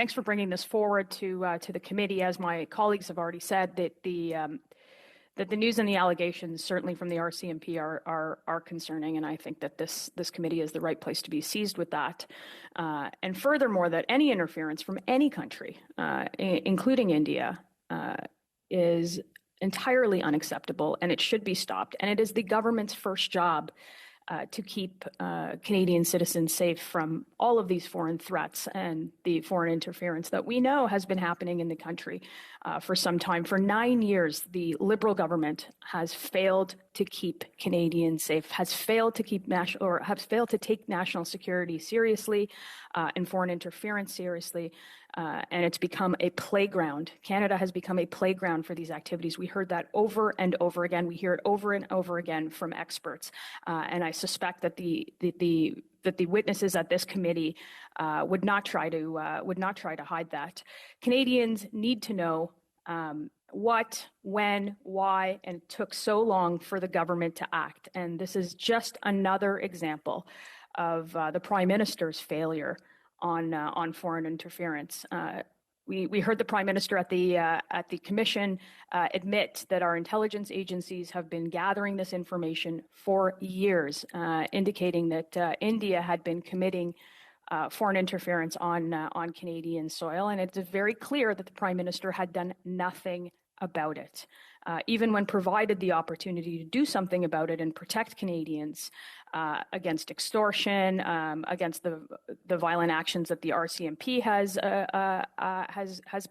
thanks for bringing this forward to the committee. As my colleagues have already said, that the news and the allegations, certainly from the RCMP, are concerning, and I think that this committee is the right place to be seized with that. And furthermore, that any interference from any country, including India, is entirely unacceptable, and it should be stopped. And it is the government's first job to keep Canadian citizens safe from all of these foreign threats and the foreign interference that we know has been happening in the country for some time. For 9 years, the Liberal government has failed to keep Canadians safe, has failed to keep take national security seriously and foreign interference seriously. And it's become a playground. Canada has become a playground for these activities. We heard that over and over again. We hear it over and over again from experts. And I suspect that the witnesses at this committee would not try to hide that. Canadians need to know what, when, why, and it took so long for the government to act. And this is just another example of the Prime Minister's failure on foreign interference. We heard the Prime Minister at the Commission admit that our intelligence agencies have been gathering this information for years, indicating that India had been committing foreign interference on Canadian soil, and it's very clear that the Prime Minister had done nothing about it. Even when provided the opportunity to do something about it and protect Canadians against extortion, against the violent actions that the RCMP has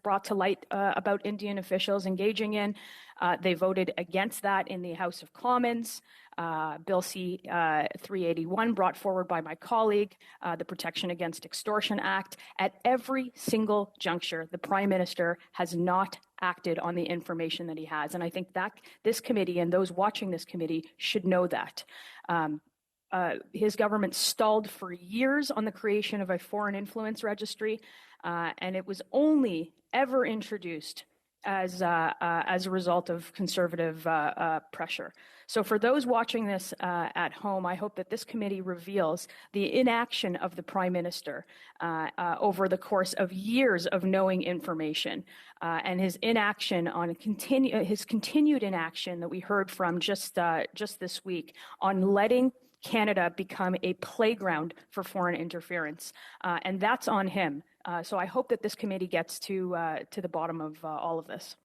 brought to light about Indian officials engaging in, they voted against that in the House of Commons. Bill C-381 brought forward by my colleague, the Protection Against Extortion Act. At every single juncture, the Prime Minister has not acted on the information that he has. And I think that this committee and those watching this committee should know that. His government stalled for years on the creation of a foreign influence registry, and it was only ever introduced as a result of conservative pressure. So for those watching this at home, I hope that this committee reveals the inaction of the Prime Minister over the course of years of knowing information, and his inaction on his continued inaction that we heard from just this week on letting Canada become a playground for foreign interference, and that's on him. So I hope that this committee gets to the bottom of all of this.